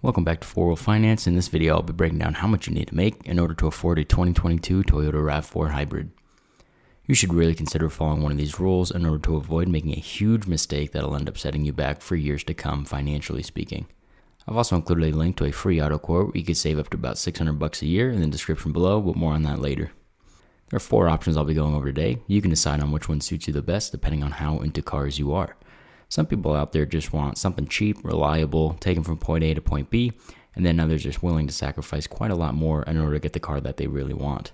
Welcome back to 4 Finance. In this video, I'll be breaking down how much you need to make in order to afford a 2022 Toyota RAV4 Hybrid. You should really consider following one of these rules in order to avoid making a huge mistake that'll end up setting you back for years to come, financially speaking. I've also included a link to a free auto quote where you could save up to about $600 a year in the description below, but more on that later. There are 4 options I'll be going over today. You can decide on which one suits you the best depending on how into cars you are. Some people out there just want something cheap, reliable, taken from point A to point B, and then others are just willing to sacrifice quite a lot more in order to get the car that they really want.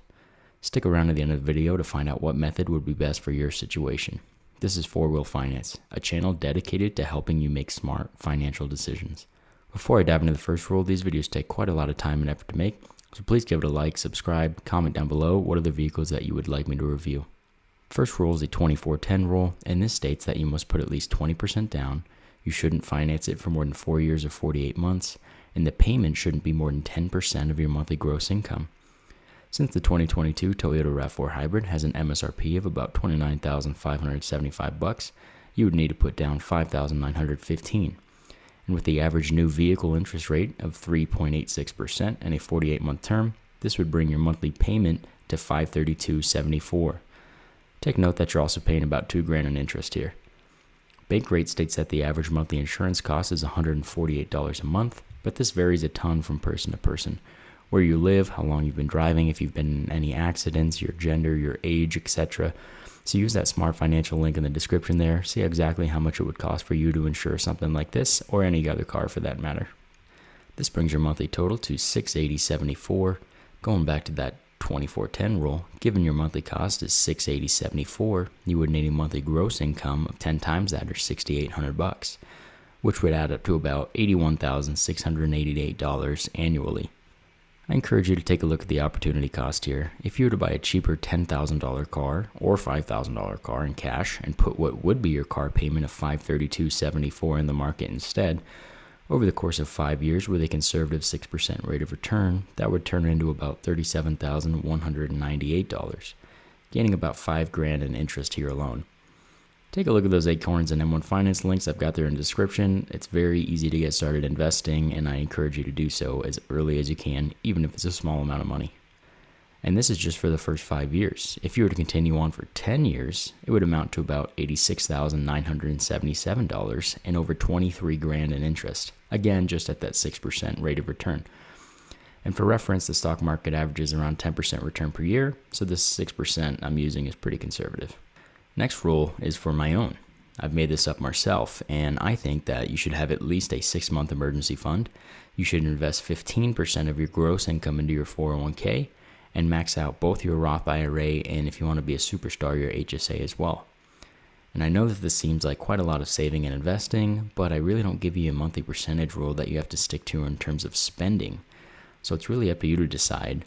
Stick around to the end of the video to find out what method would be best for your situation. This is 4 Finance, a channel dedicated to helping you make smart financial decisions. Before I dive into the first rule, these videos take quite a lot of time and effort to make, so please give it a like, subscribe, comment down below what are the vehicles that you would like me to review. First rule is the 24-10 rule, and this states that you must put at least 20% down, you shouldn't finance it for more than 4 years or 48 months, and the payment shouldn't be more than 10% of your monthly gross income. Since the 2022 Toyota RAV4 Hybrid has an MSRP of about $29,575, you would need to put down $5,915. And with the average new vehicle interest rate of 3.86% and a 48-month term, this would bring your monthly payment to $532.74. Take note that you're also paying about $2,000 in interest here. Bank rate states that the average monthly insurance cost is $148 a month, but this varies a ton from person to person. Where you live, how long you've been driving, if you've been in any accidents, your gender, your age, etc. So use that smart financial link in the description there. See exactly how much it would cost for you to insure something like this or any other car for that matter. This brings your monthly total to $680.74. Going back to that 24-10 rule, given your monthly cost is $680.74, you would need a monthly gross income of 10 times that, or $6,800, which would add up to about $81,688 annually. I encourage you to take a look at the opportunity cost here. If you were to buy a cheaper $10,000 car or $5,000 car in cash and put what would be your car payment of $532.74 in the market instead, over the course of 5 years with a conservative 6% rate of return, that would turn into about $37,198, gaining about $5,000 in interest here alone. Take a look at those Acorns and M1 Finance links I've got there in the description. It's very easy to get started investing, and I encourage you to do so as early as you can, even if it's a small amount of money. And this is just for the first 5 years. If you were to continue on for 10 years, it would amount to about $86,977 and over $23,000 in interest. Again, just at that 6% rate of return. And for reference, the stock market averages around 10% return per year, so this 6% I'm using is pretty conservative. Next rule is for my own. I've made this up myself, and I think that you should have at least a 6-month emergency fund. You should invest 15% of your gross income into your 401k, and max out both your Roth IRA and, if you want to be a superstar, your HSA as well. And I know that this seems like quite a lot of saving and investing, but I really don't give you a monthly percentage rule that you have to stick to in terms of spending. So it's really up to you to decide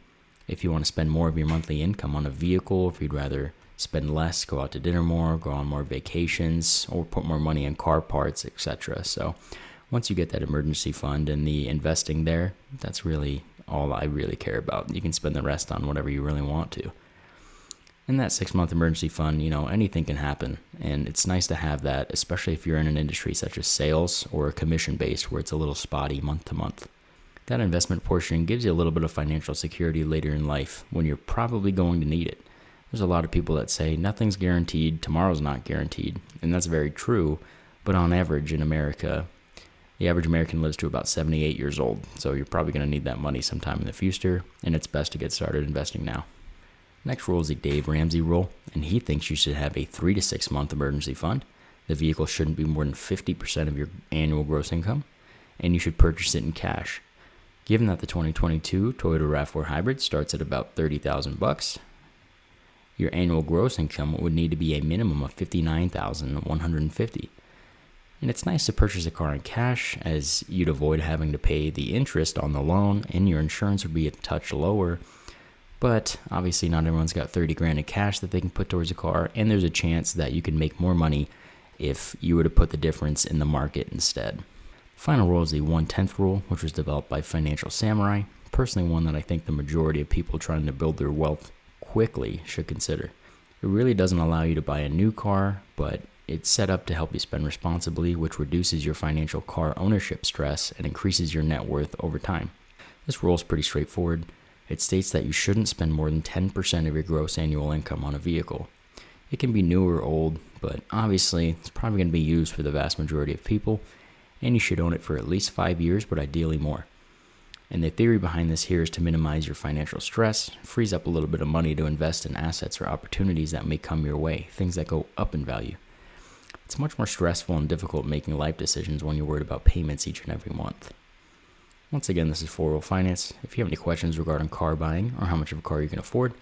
if you want to spend more of your monthly income on a vehicle, if you'd rather spend less, go out to dinner more, go on more vacations, or put more money in car parts, etc. So once you get that emergency fund and the investing there, that's really all I really care about. You can spend the rest on whatever you really want to. In that 6-month emergency fund, anything can happen, and it's nice to have that, especially if you're in an industry such as sales or a commission-based where it's a little spotty month to month. That investment portion gives you a little bit of financial security later in life when you're probably going to need it. There's a lot of people that say nothing's guaranteed, tomorrow's not guaranteed, and that's very true, but on average in America, the average American lives to about 78 years old, so you're probably going to need that money sometime in the future, and it's best to get started investing now. Next rule is the Dave Ramsey rule, and he thinks you should have a 3 to 6 month emergency fund. The vehicle shouldn't be more than 50% of your annual gross income, and you should purchase it in cash. Given that the 2022 Toyota RAV4 Hybrid starts at about $30,000, your annual gross income would need to be a minimum of $59,150. And it's nice to purchase a car in cash, as you'd avoid having to pay the interest on the loan, and your insurance would be a touch lower. But obviously not everyone's got $30,000 in cash that they can put towards a car, and there's a chance that you can make more money if you were to put the difference in the market instead. Final rule is the 1/10 rule, which was developed by Financial Samurai. Personally, one that I think the majority of people trying to build their wealth quickly should consider. It really doesn't allow you to buy a new car, but It's set up to help you spend responsibly, which reduces your financial car ownership stress and increases your net worth over time. This rule is pretty straightforward. It states that you shouldn't spend more than 10% of your gross annual income on a vehicle. It can be new or old, but obviously it's probably going to be used for the vast majority of people, and you should own it for at least 5 years, but ideally more. And the theory behind this here is to minimize your financial stress, frees up a little bit of money to invest in assets or opportunities that may come your way, things that go up in value. It's much more stressful and difficult making life decisions when you're worried about payments each and every month. Once again, this is 4 Wheel Finance. If you have any questions regarding car buying or how much of a car you can afford,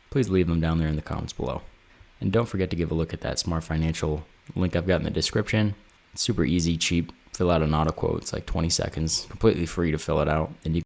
please leave them down there in the comments below. And don't forget to give a look at that Smart Financial link I've got in the description. It's super easy, cheap. Fill out an auto quote. It's like 20 seconds, completely free to fill it out. And you